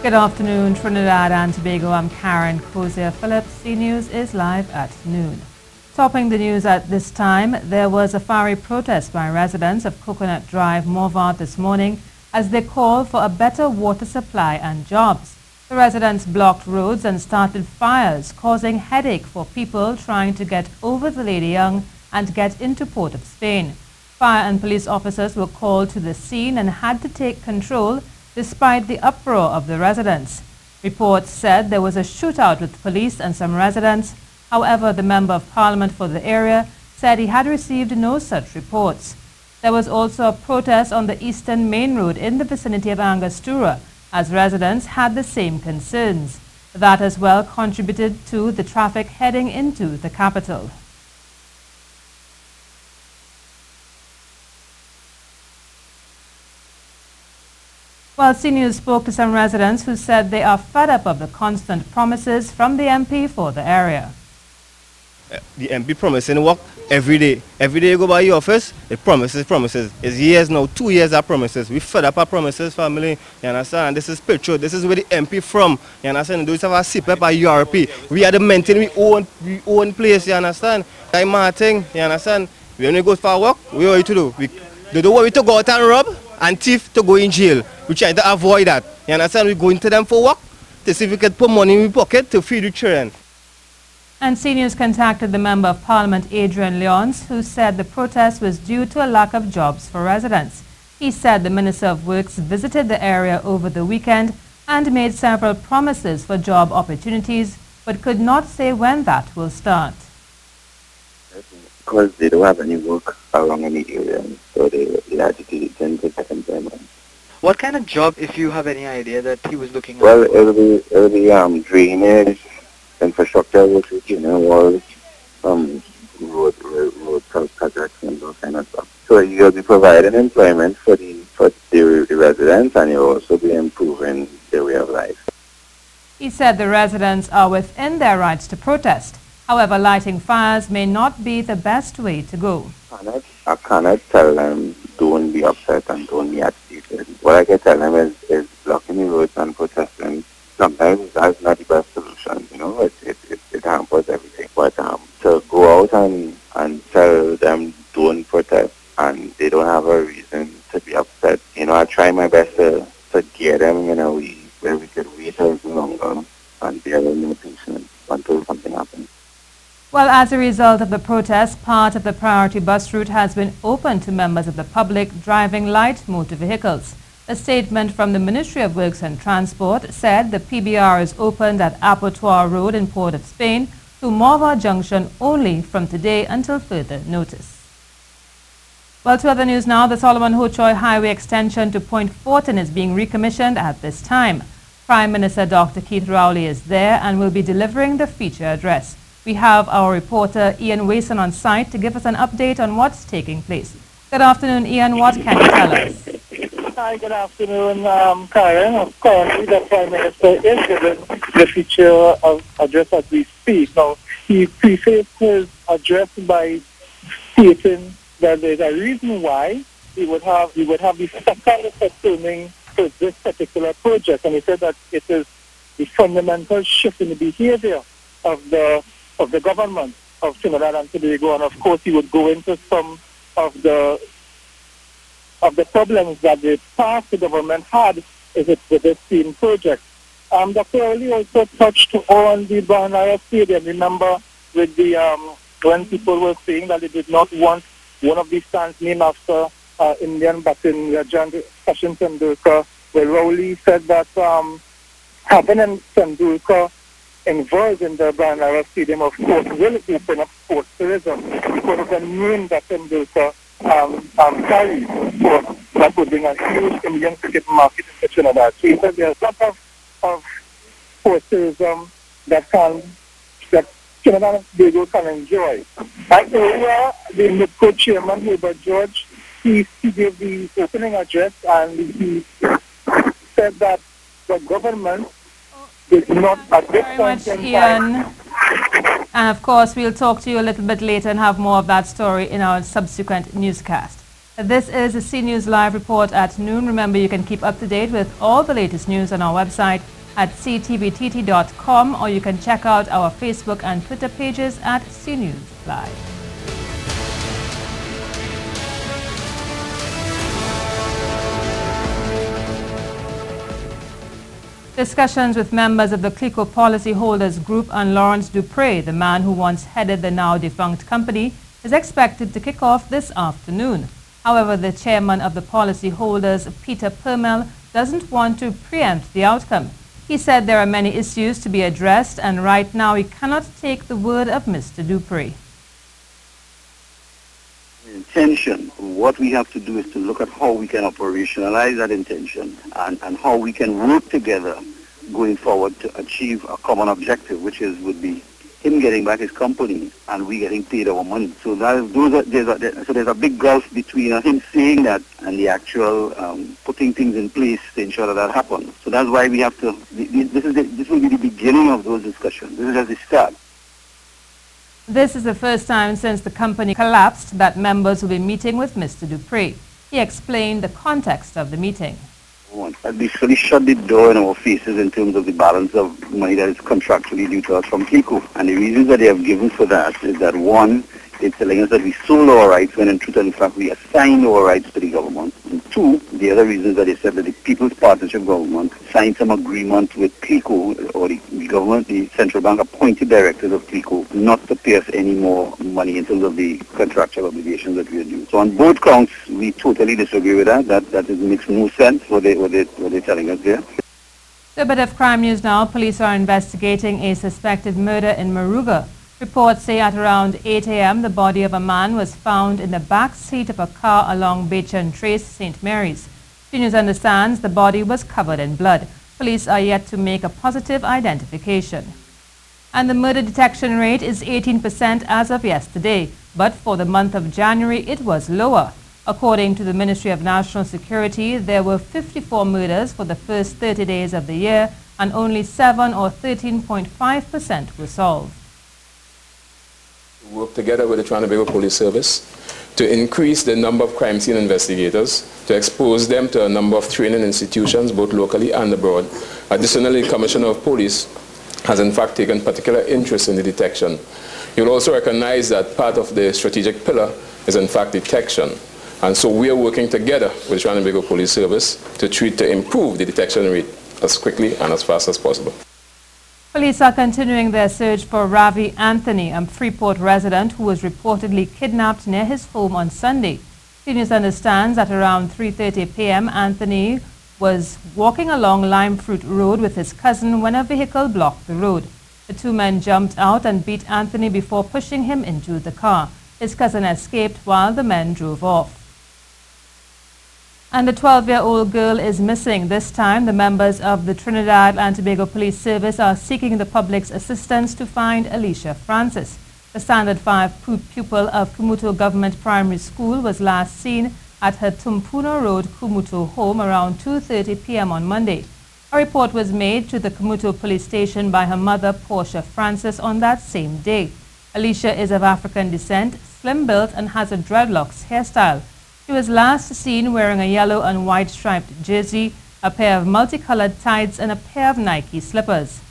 Good afternoon, Trinidad and Tobago. I'm Karen Cozier-Phillips. C News is live at noon. Topping the news at this time, there was a fiery protest by residents of Coconut Drive, Morvant this morning as they called for a better water supply and jobs. The residents blocked roads and started fires, causing headache for people trying to get over the Lady Young and get into Port of Spain. Fire and police officers were called to the scene and had to take control despite the uproar of the residents. Reports said there was a shootout with police and some residents. However, the Member of Parliament for the area said he had received no such reports. There was also a protest on the Eastern Main Road in the vicinity of Angostura, as residents had the same concerns. That as well contributed to the traffic heading into the capital. Well, C News spoke to some residents who said they are fed up of the constant promises from the MP for the area. The MP promising work every day. Every day you go by your office, it promises. It's years now, 2 years of promises. We fed up our promises, family, you understand? This is picture, this is where the MP from, you understand? Do have a CPEP or URP. We are the maintain we own place, you understand? Like Martin, you understand? When we go for work, we what to do? They don't want me to go out and rob and thief to go in jail. We try to avoid that. You understand? We go into them for work to see if we can put money in my pocket to feed the children. And C News contacted the Member of Parliament, Adrian Leons, who said the protest was due to a lack of jobs for residents. He said the Minister of Works visited the area over the weekend and made several promises for job opportunities, but could not say when that will start. Because they don't have any work around any area, so they agitated them to get employment. What kind of job, if you have any idea, that he was looking at? Well, it'll be drainage, infrastructure, which is, walls, road projects and those kind of stuff. So you'll be providing employment for the residents, and you'll also be improving their way of life. He said the residents are within their rights to protest. However, lighting fires may not be the best way to go. I cannot tell them don't be upset and don't be agitated. What I can tell them is blocking the roads and protesting. Sometimes that's not the best solution, it hampers everything. But to go out and tell them don't protest and they don't have a reason to be upset, I try my best to get them in a way where we could wait a little longer and be a little more patient until something happens. Well, as a result of the protest, part of the priority bus route has been open to members of the public driving light motor vehicles. A statement from the Ministry of Works and Transport said the PBR is opened at Apertoire Road in Port of Spain to Morvant Junction only from today until further notice. Well, to other news now, the Solomon Ho-Choi Highway extension to Point Fortin is being recommissioned at this time. Prime Minister Dr. Keith Rowley is there and will be delivering the feature address. We have our reporter Ian Wason on site to give us an update on what's taking place. Good afternoon, Ian. What can you tell us? Hi, good afternoon, Karen. Currently, the Prime Minister is giving the feature address as we speak. Now, he prefaced his address by stating that there's a reason why he would have the second concerning to this particular project, and he said that it is the fundamental shift in the behavior of the government of Trinidad and Tobago, and of course he would go into some of the problems that the past government had with this same project. Dr. Rowley also touched on the Barnaya Stadium. Remember with the when people were saying that they did not want one of these stands named after Indian batting legend Sachin Tendulkar, where Rowley said that having Tendulkar involved in the Barnaya Stadium, of course, will open up sports tourism because of the name that Tendulkar carries. So that would bring a huge Indian cricket market into Trinidad. So he said there's a lot of sports tourism that Trinidad and Tobago can enjoy. And earlier, the MIDCO chairman, Herbert George, he gave the opening address and he said that the government did not at this point in time. And of course, we'll talk to you a little bit later and have more of that story in our subsequent newscast. This is a CNews Live report at noon. Remember, you can keep up to date with all the latest news on our website at ctvtt.com, or you can check out our Facebook and Twitter pages at CNews Live. Discussions with members of the CLICO policyholders group and Lawrence Dupre, the man who once headed the now defunct company, is expected to kick off this afternoon. However, the chairman of the policyholders, Peter Permel, doesn't want to preempt the outcome. He said there are many issues to be addressed, and right now he cannot take the word of Mr. Dupre. Intention. What we have to do is to look at how we can operationalize that intention and how we can work together going forward to achieve a common objective, which would be him getting back his company and we getting paid our money. So there's a big gulf between him saying that and the actual putting things in place to ensure that happens. So that's why we have to. This will be the beginning of those discussions. This is just the start. This is the first time since the company collapsed that members will be meeting with Mr. Dupre. He explained the context of the meeting. They fully shut the door in our faces in terms of the balance of money that is contractually due to us from CLICO. And the reasons that they have given for that is that, one, it's telling us that we sold our rights when in truth and in fact we assigned our rights to the government. And two, the other reason is that they said that the People's Partnership Government signed some agreement with CLICO, or the government, the central bank appointed directors of CLICO, not to pay us any more money in terms of the contractual obligations that we are due. So on both counts, we totally disagree with that. That makes no sense what they're telling us there. A bit of crime news now. Police are investigating a suspected murder in Moruga. Reports say at around 8 a.m. the body of a man was found in the back seat of a car along Bacon Trace, St. Mary's. CNews understands the body was covered in blood. Police are yet to make a positive identification. And the murder detection rate is 18% as of yesterday, but for the month of January it was lower. According to the Ministry of National Security, there were 54 murders for the first 30 days of the year, and only 7 or 13.5% were solved. Work together with the Tobago Police Service to increase the number of crime scene investigators, to expose them to a number of training institutions, both locally and abroad. Additionally, the Commissioner of Police has in fact taken particular interest in the detection. You'll also recognize that part of the strategic pillar is in fact detection. And so we are working together with the Tobago Police Service to improve the detection rate as quickly and as fast as possible. Police are continuing their search for Ravi Anthony, a Freeport resident who was reportedly kidnapped near his home on Sunday. CNews understands that around 3:30 p.m. Anthony was walking along Limefruit Road with his cousin when a vehicle blocked the road. The two men jumped out and beat Anthony before pushing him into the car. His cousin escaped while the men drove off. And the 12-year-old girl is missing. This time, the members of the Trinidad and Tobago Police Service are seeking the public's assistance to find Alicia Francis. The Standard 5 pupil of Kumuto Government Primary School was last seen at her Tumpuna Road, Kumuto home around 2:30 p.m. on Monday. A report was made to the Kumuto Police Station by her mother, Portia Francis, on that same day. Alicia is of African descent, slim-built, and has a dreadlocks hairstyle. She was last seen wearing a yellow and white striped jersey, a pair of multicolored tights, and a pair of Nike slippers.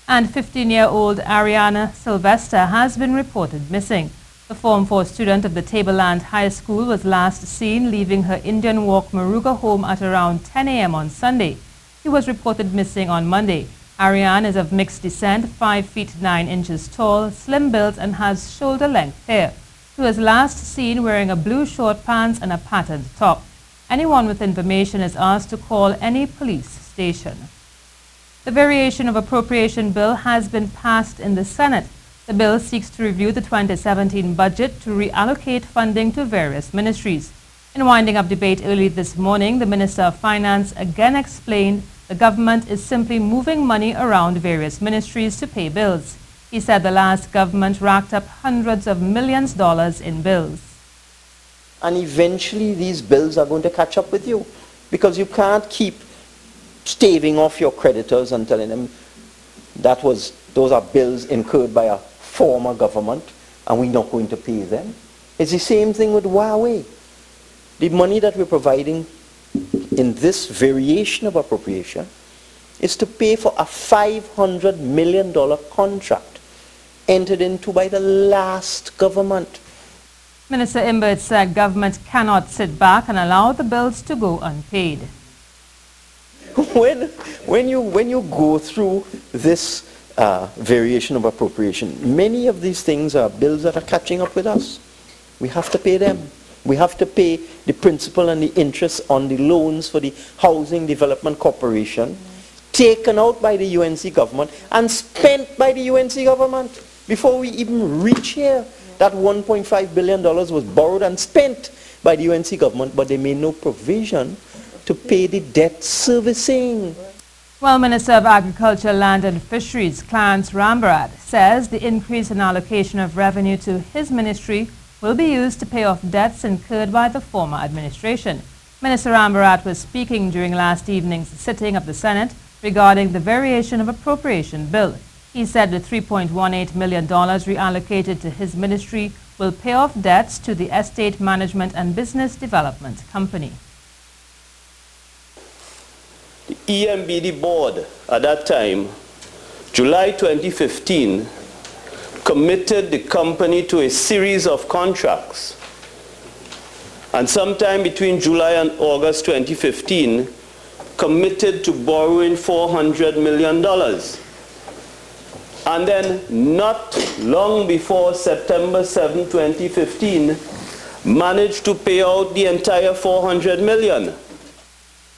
And 15-year-old Ariana Sylvester has been reported missing. The Form 4 student of the Tableland High School was last seen leaving her Indian Walk Moruga home at around 10 a.m. on Sunday. He was reported missing on Monday. Ariane is of mixed descent, 5 feet 9 inches tall, slim-built, and has shoulder-length hair. He was last seen wearing a blue short pants and a patterned top. Anyone with information is asked to call any police station. The variation of appropriation bill has been passed in the Senate. The bill seeks to review the 2017 budget to reallocate funding to various ministries. In winding up debate early this morning, the Minister of Finance again explained the government is simply moving money around various ministries to pay bills. He said the last government racked up hundreds of millions of dollars in bills. And eventually these bills are going to catch up with you, because you can't keep staving off your creditors and telling them those are bills incurred by a former government and we're not going to pay them. It's the same thing with Huawei. the money that we're providing in this variation of appropriation is to pay for a $500 million contract entered into by the last government. Minister Imbert said government cannot sit back and allow the bills to go unpaid. When you go through this variation of appropriation, many of these things are bills that are catching up with us. We have to pay them. We have to pay the principal and the interest on the loans for the Housing Development Corporation, taken out by the UNC government and spent by the UNC government before we even reach here. That $1.5 billion was borrowed and spent by the UNC government, but they made no provision to pay the debt servicing. Well, Minister of Agriculture, Land and Fisheries, Clarence Rambarat, says the increase in allocation of revenue to his ministry will be used to pay off debts incurred by the former administration. Minister Rambarat was speaking during last evening's sitting of the Senate regarding the variation of appropriation bill. He said the $3.18 million reallocated to his ministry will pay off debts to the Estate Management and Business Development Company. The EMBD board at that time, July 2015, committed the company to a series of contracts. And sometime between July and August 2015, committed to borrowing $400 million. And then not long before September 7, 2015, managed to pay out the entire $400 million.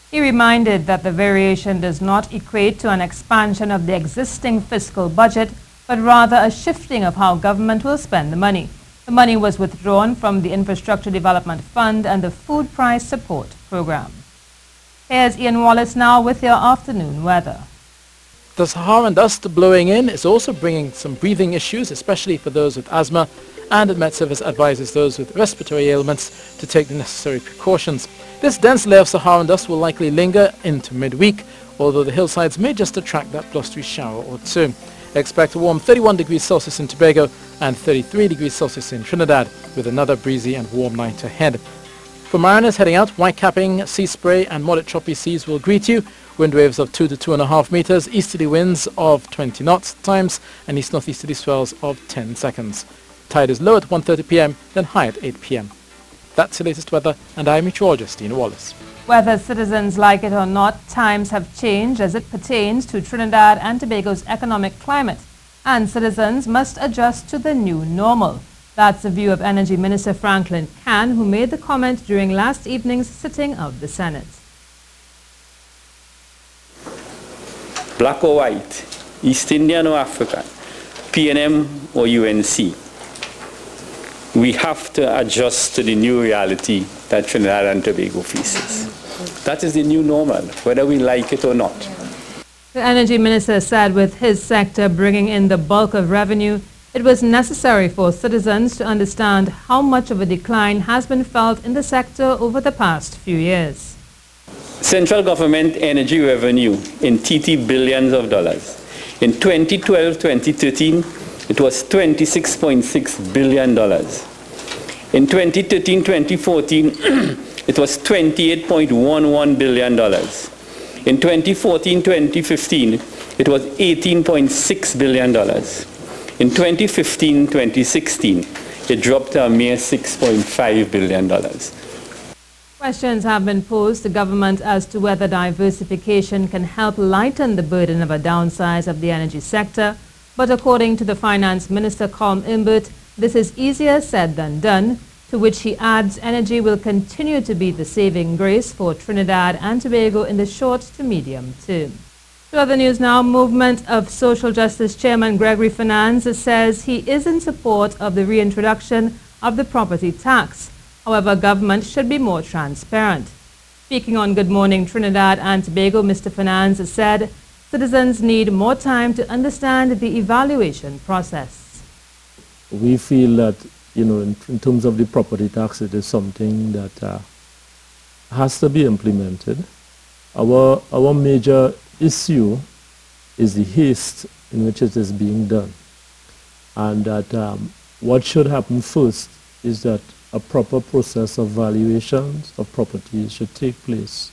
He reminded that the variation does not equate to an expansion of the existing fiscal budget, but rather a shifting of how government will spend the money. The money was withdrawn from the Infrastructure Development Fund and the Food Price Support Program. Here's Ian Wallace now with your afternoon weather. The Saharan dust blowing in is also bringing some breathing issues, especially for those with asthma, and the Met Service advises those with respiratory ailments to take the necessary precautions. This dense layer of Saharan dust will likely linger into midweek, although the hillsides may just attract that blustery shower or two. Expect a warm 31 degrees Celsius in Tobago and 33 degrees Celsius in Trinidad, with another breezy and warm night ahead. For mariners heading out, whitecapping, sea spray and moderate choppy seas will greet you. Wind waves of 2 to 2.5 meters, easterly winds of 20 knots times, and east-northeasterly swells of 10 seconds. Tide is low at 1:30 p.m., then high at 8 p.m. That's the latest weather, and I'm meteorologist Ian Wallace. Whether citizens like it or not, times have changed as it pertains to Trinidad and Tobago's economic climate, and citizens must adjust to the new normal. That's the view of Energy Minister Franklin Cann, who made the comment during last evening's sitting of the Senate. Black or white, East Indian or African, PNM or UNC, we have to adjust to the new reality that Trinidad and Tobago faces. That is the new normal, whether we like it or not. The Energy Minister said with his sector bringing in the bulk of revenue, it was necessary for citizens to understand how much of a decline has been felt in the sector over the past few years. Central government energy revenue in TT billions of dollars. In 2012-2013, it was $26.6 billion. In 2013-2014, it was $28.11 billion. In 2014-2015, it was $18.6 billion. In 2015-2016, it dropped to a mere $6.5 billion. Questions have been posed to government as to whether diversification can help lighten the burden of a downsize of the energy sector, but according to the Finance Minister Colm Imbert, this is easier said than done, to which he adds energy will continue to be the saving grace for Trinidad and Tobago in the short to medium term. To other news now, Movement of Social Justice Chairman Gregory Fernandes says he is in support of the reintroduction of the property tax. However, government should be more transparent. Speaking on Good Morning Trinidad and Tobago, Mr. Fernandes said citizens need more time to understand the evaluation process. We feel that, in terms of the property tax, it is something that has to be implemented. Our major issue is the haste in which it is being done. And that what should happen first is that a proper process of valuations of properties should take place,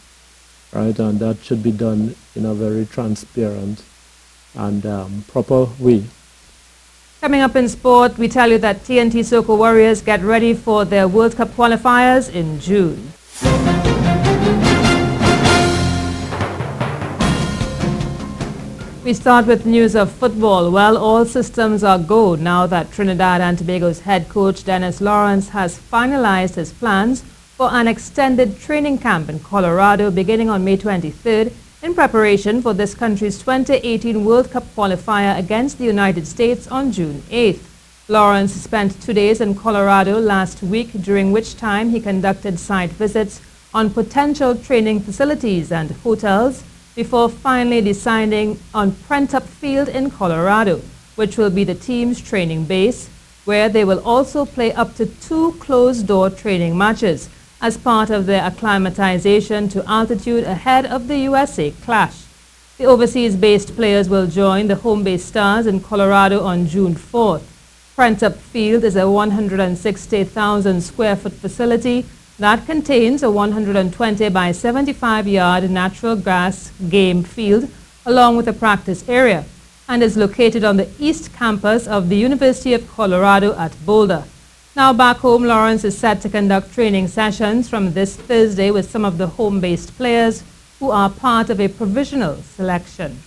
right? And that should be done in a very transparent and proper way. Coming up in sport, we tell you that TNT Soccer Warriors get ready for their World Cup qualifiers in June. We start with news of football. Well, all systems are go now that Trinidad and Tobago's head coach Dennis Lawrence has finalized his plans for an extended training camp in Colorado beginning on May 23rd in preparation for this country's 2018 World Cup qualifier against the United States on June 8th. Lawrence spent 2 days in Colorado last week, during which time he conducted site visits on potential training facilities and hotels before finally deciding on Prentup Field in Colorado, which will be the team's training base, where they will also play up to 2 closed-door training matches as part of their acclimatization to altitude ahead of the USA clash. The overseas-based players will join the home-based Stars in Colorado on June 4th. Prentup Field is a 160,000 square foot facility that contains a 120 by 75 yard natural grass game field along with a practice area and is located on the east campus of the University of Colorado at Boulder. Now back home, Lawrence is set to conduct training sessions from this Thursday with some of the home-based players who are part of a provisional selection.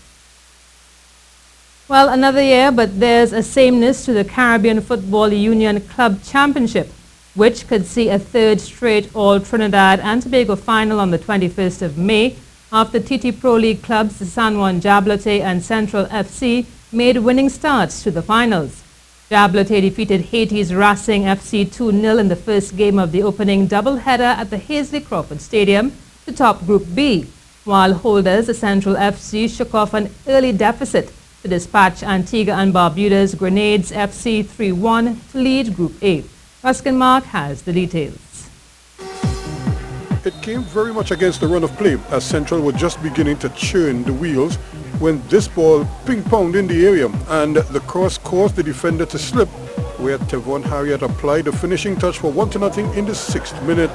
Well, another year, but there's a sameness to the Caribbean Football Union Club Championship, which could see a third straight All-Trinidad and Tobago final on the 21st of May after TT Pro League clubs the San Juan Jablote and Central FC made winning starts to the finals. Jablote defeated Haiti's Racing FC 2-0 in the first game of the opening doubleheader at the Hazley Crawford Stadium to top Group B, while holders the Central FC shook off an early deficit to dispatch Antigua and Barbuda's Grenades FC 3-1 to lead Group A. Ruskin Mark has the details. It came very much against the run of play as Central were just beginning to churn the wheels when this ball ping-ponged in the area and the cross caused the defender to slip, where Tevon Harriet applied the finishing touch for 1-0 in the 6th minute.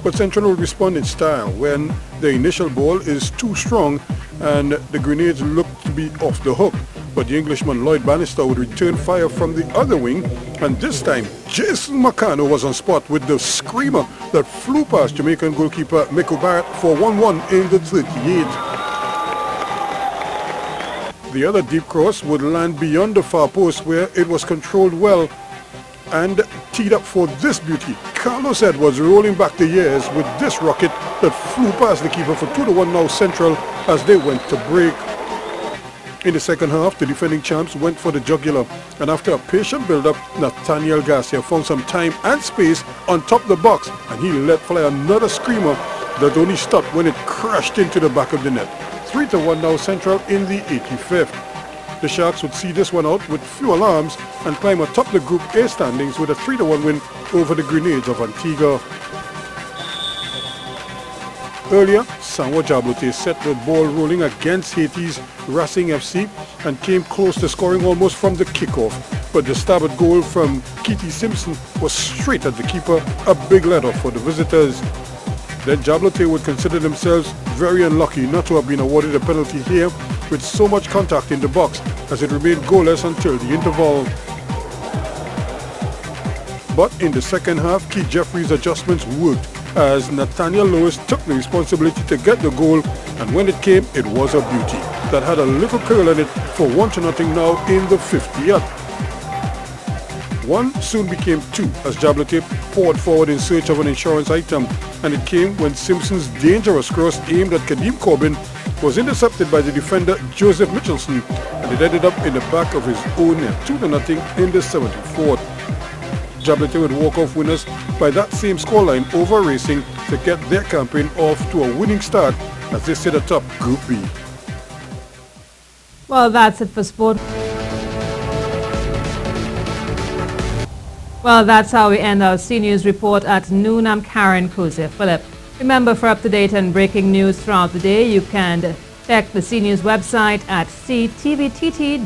But Central will respond in style when the initial ball is too strong and the Grenades look to be off the hook. But the Englishman Lloyd Bannister would return fire from the other wing, and this time Jason Macano was on spot with the screamer that flew past Jamaican goalkeeper Michael Barrett for 1-1 in the 38th. The other deep cross would land beyond the far post where it was controlled well and teed up for this beauty. Carlos Edwards rolling back the years with this rocket that flew past the keeper for 2-1 now Central as they went to break. In the second half, the defending champs went for the jugular, and after a patient build-up, Nathaniel Garcia found some time and space on top of the box, and he let fly another screamer that only stopped when it crashed into the back of the net. 3-1 now Central in the 85th. The Sharks would see this one out with few alarms and climb atop the Group A standings with a 3-1 win over the Grenades of Antigua. Earlier, San Juan Jablote set the ball rolling against Haiti's Racing FC and came close to scoring almost from the kickoff. But the starboard goal from Keith Simpson was straight at the keeper, a big let-off for the visitors. Then Jablote would consider themselves very unlucky not to have been awarded a penalty here with so much contact in the box, as it remained goalless until the interval. But in the second half, Keith Jeffrey's adjustments worked, as Nathaniel Lewis took the responsibility to get the goal, and when it came, it was a beauty that had a little curl in it for 1-0 now in the 50th. 1 soon became 2 as Jablote poured forward in search of an insurance item, and it came when Simpson's dangerous cross aimed at Kadeem Corbin was intercepted by the defender Joseph Mitchelson, and it ended up in the back of his own net, 2-0 in the 74th. Jablote would walk off winners by that same scoreline over Racing to get their campaign off to a winning start as they sit atop Group B. Well, that's it for sport. Well, that's how we end our CNews report at noon. I'm Karen Kozier-Phillip. Remember, for up-to-date and breaking news throughout the day, you can check the CNews website at ctvtt.com.